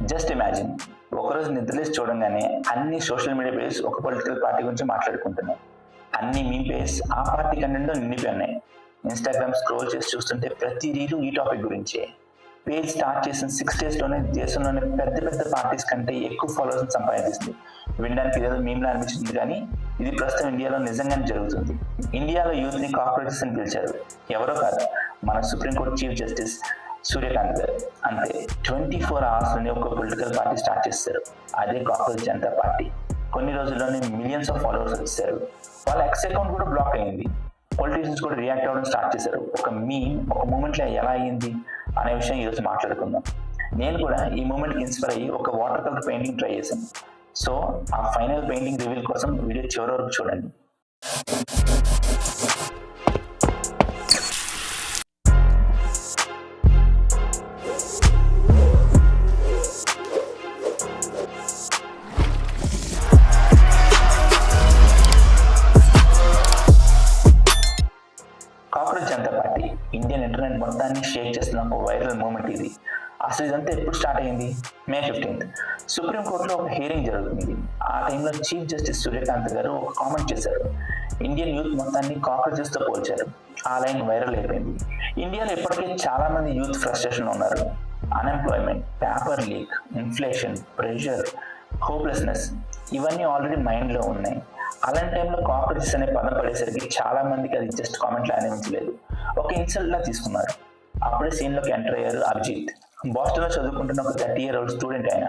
Just imagine, ఒకరోజు నిద్రలేసి చూడంగానే అన్ని సోషల్ మీడియా పేజెస్ ఒక పొలిటికల్ పార్టీ గురించి మాట్లాడుకుంటున్నాయి. అన్ని మీమ్ పేజెస్ ఆ పార్టీ కంటెంట్తో నిండిపోయి ఉన్నాయి. ఇన్స్టాగ్రామ్ స్క్రోల్ చేసి చూస్తుంటే ప్రతి రీలు ఈ టాపిక్ గురించే. పేజ్ స్టార్ట్ చేసిన 6 daysలోనే దేశంలోని పెద్ద పెద్ద పార్టీస్ కంటే ఎక్కువ ఫాలోవర్స్ సంపాదిస్తుంది. వినడానికి ఇదేదో మీమ్లా అనిపించింది, కానీ ఇది ప్రస్తుతం ఇండియాలో నిజంగానే జరుగుతుంది. ఇండియాలో యూత్ని కార్పొరేటర్స్ అని పిలిచారు. ఎవరో కాదు, మన సుప్రీంకోర్టు చీఫ్ జస్టిస్ సూర్యకాంత్ గారు. అంతే 24 hours ఒక పొలిటికల్ పార్టీ స్టార్ట్ చేస్తారు. అదే కాక్రోచ్ జనతా పార్టీ. కొన్ని రోజుల్లోనే మిలియన్స్ ఆఫ్ ఫాలోవర్స్ వచ్చారు. వాళ్ళ ఎక్స్ అకౌంట్ కూడా బ్లాక్ అయింది. పొలిటీషియన్స్ కూడా రియాక్ట్ అవ్వడం స్టార్ట్ చేశారు. ఒక మీమ్ ఒక మూమెంట్లో ఎలా అయ్యింది అనే విషయం ఈరోజు మాట్లాడుకుందాం. నేను కూడా ఈ మూమెంట్కి ఇన్స్పైర్ అయ్యి ఒక వాటర్ కలర్ పెయింటింగ్ ట్రై చేశాను. సో ఆ ఫైనల్ పెయింటింగ్ రివీల్ కోసం వీడియో చివరి వరకు చూడండి. Cockroach Janata party Indian internet మొత్తాన్ని షేక్ చేస్తున్న ఒక వైరల్ మూమెంట్ ఇది. అసలు ఇదంతా ఎప్పుడు స్టార్ట్ అయింది? May 15th సుప్రీంకోర్టులో ఒక హియరింగ్ జరుగుతుంది. ఆ టైంలో చీఫ్ జస్టిస్ సూర్యకాంత్ గారు ఒక కామెంట్ చేశారు. ఇండియన్ యూత్ మొత్తాన్ని కాక్రోచెస్తో పోల్చారు. ఆ లైన్ వైరల్ అయిపోయింది. ఇండియాలో ఇప్పటికే చాలా మంది యూత్ ఫ్రస్ట్రేషన్ ఉన్నారు. Unemployment, paper leak, inflation, pressure, hopelessness ఇవన్నీ ఆల్రెడీ మైండ్లో ఉన్నాయి. అలాంటి టైంలో కాక్రోచెస్ అనే పదం పడేసరికి చాలా మందికి అది జస్ట్ కామెంట్లో అనిపించలేదు, ఒక ఇన్సల్ట్ లా తీసుకున్నారు. అప్పుడే సీన్లోకి ఎంటర్ అయ్యారు అభిజిత్. బాస్టన్లో చదువుకుంటున్న ఒక 30-year-old స్టూడెంట్ ఆయన.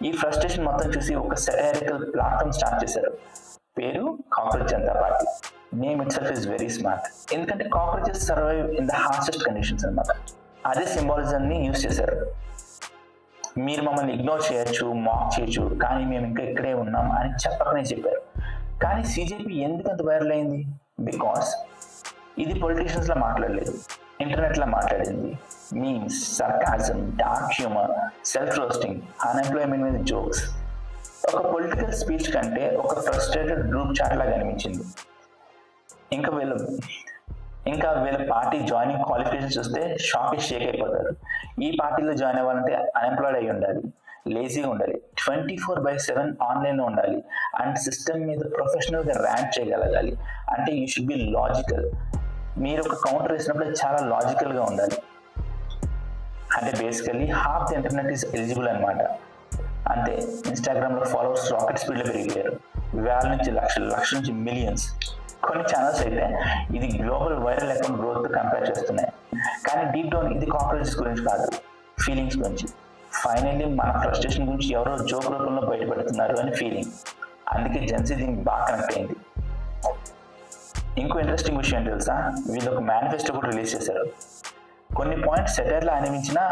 ఈ ఫ్రస్ట్రేషన్ మొత్తం చూసి ఒక సెటారికల్ ప్లాట్ఫామ్ స్టార్ట్ చేశారు. పేరు cockroach Janata party. Name itself is very smart. ఎందుకంటే cockroaches survive in the harshest conditions అనమాట. అదే సింబాలిజంని యూజ్ చేశారు. మీరు మమ్మల్ని ఇగ్నోర్ చేయొచ్చు, మాక్ చేయొచ్చు, కానీ మేము ఇంకా ఇక్కడే ఉన్నాం అని చెప్పకనే చెప్పారు. కానీ సిజేపీ ఎందుకు అంత వైరల్ అయింది? బికాస్ ఇది పొలిటీషియన్స్లో మాట్లాడలేదు, ఇంటర్నెట్లో మాట్లాడింది. Memes, sarcasm, dark humour, self roasting, unemployment మీద జోక్స్. ఒక పొలిటికల్ స్పీచ్ కంటే ఒక ఫ్రస్ట్రేటెడ్ గ్రూప్ చాట్ లాగా అనిపించింది. ఇంకా వీళ్ళ పార్టీ జాయినింగ్ క్వాలిఫికేషన్స్ చూస్తే షేక్ అయిపోతారు. ఈ పార్టీలో జాయిన్ అవ్వాలంటే అన్ఎంప్లాయిడ్ అయి ఉండాలి, లేజీగా ఉండాలి, 24/7 ఆన్లైన్లో ఉండాలి, అండ్ సిస్టమ్ మీద ప్రొఫెషనల్గా ర్యాంక్ చేయగలగాలి. అంటే యూ షుడ్ బి లాజికల్. మీరు ఒక కౌంటర్ వేసినప్పుడు చాలా లాజికల్గా ఉండాలి. అంటే basically half the internet is eligible అనమాట. అంతే, ఇన్స్టాగ్రామ్లో ఫాలోవర్స్ రాకెట్ స్పీడ్లో పెరిగిపోయారు. వేల నుంచి లక్షల నుంచి మిలియన్స్. కొన్ని ఛానల్స్ అయితే ఇది global viral account growth compare చేస్తున్నాయి. కానీ డీప్ డౌన్ ఇది కాక్రోచెస్ గురించి కాదు, ఫీలింగ్స్ గురించి. ఫైనల్లీ మన ఫ్రస్ట్రేషన్ గురించి ఎవరో జోక్ రూపంలో బయటపెడుతున్నారు అని ఫీలింగ్. అందుకే జెన్సీ దీనికి బాగా కనెక్ట్ అయింది. ఇంకో ఇంట్రెస్టింగ్ విషయం తెలుసా, వీళ్ళు ఒక మేనిఫెస్టో కూడా రిలీజ్ చేశారు. కొన్ని పాయింట్స్ సెటైర్లా అనిపించినా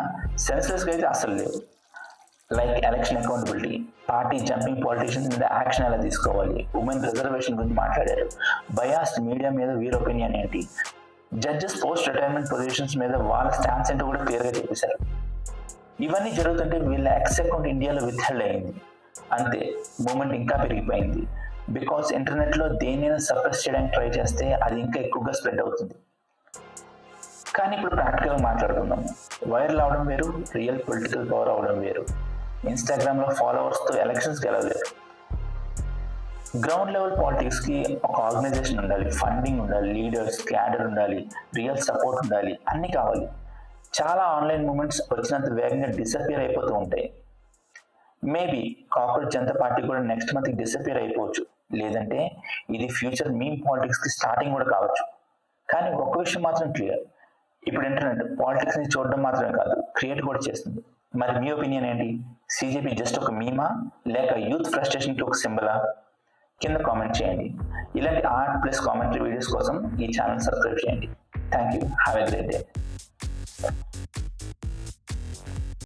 సెన్స్లెస్గా అయితే అసలు లేవు. Like election accountability, party jumping politicians మీద యాక్షన్ ఎలా తీసుకోవాలి, ఉమెన్ రిజర్వేషన్ గురించి మాట్లాడారు, బయాస్డ్ మీడియా మీద వీరి ఒపీనియన్ ఏంటి, జడ్జెస్ పోస్ట్ రిటైర్మెంట్ పొజిషన్స్ మీద వాళ్ళ స్టాన్స్ ఏంటో కూడా క్లియర్గా చెప్పేశారు. ఇవన్నీ జరుగుతుంటే వీళ్ళ ఎక్స్ అకౌంట్ ఇండియాలో విత్హెల్డ్ అయింది. అంతే, మూమెంట్ ఇంకా పెరిగిపోయింది. బికాస్ ఇంటర్నెట్లో దేన్నైనా సప్రెస్ చేయడానికి ట్రై చేస్తే అది ఇంకా ఎక్కువగా స్ప్రెడ్ అవుతుంది. కానీ ఇప్పుడు ప్రాక్టికల్గా మాట్లాడుకుందాం. వైరల్ అవడం వేరు, రియల్ పొలిటికల్ పవర్ అవడం వేరు. ఇన్స్టాగ్రామ్లో ఫాలోవర్స్తో ఎలక్షన్స్ గెలవలేరు. గ్రౌండ్ లెవెల్ పాలిటిక్స్కి ఒక ఆర్గనైజేషన్ ఉండాలి, ఫండింగ్ ఉండాలి, లీడర్స్, క్యాడర్ ఉండాలి, రియల్ సపోర్ట్ ఉండాలి, అన్నీ కావాలి. చాలా ఆన్లైన్ మూమెంట్స్ వచ్చినంత వేగంగా డిసపియర్ అయిపోతూ ఉంటాయి. మేబీ కాక్రోచ్ జనతా పార్టీ కూడా నెక్స్ట్ మంత్ డిసపియర్ అయిపోవచ్చు, లేదంటే ఇది ఫ్యూచర్ మీమ్ పాలిటిక్స్కి స్టార్టింగ్ కూడా కావచ్చు. కానీ ఒక్క విషయం మాత్రం క్లియర్, ఇప్పుడు ఇంటర్నెట్ పాలిటిక్స్ని చూడడం మాత్రమే కాదు, క్రియేట్ కూడా చేస్తుంది. మరి మీ ఒపీనియన్ ఏంటి? సిజేపీ జస్ట్ ఒక మీమా, లేక యూత్ ఫ్రస్ట్రేషన్కి ఒక సింబలా? కింద కామెంట్ చేయండి. ఇలాంటి ఆర్ట్ ప్లస్ కామెంటరీ వీడియోస్ కోసం ఈ ఛానల్ సబ్స్క్రైబ్ చేయండి. Thank you. Have a great day.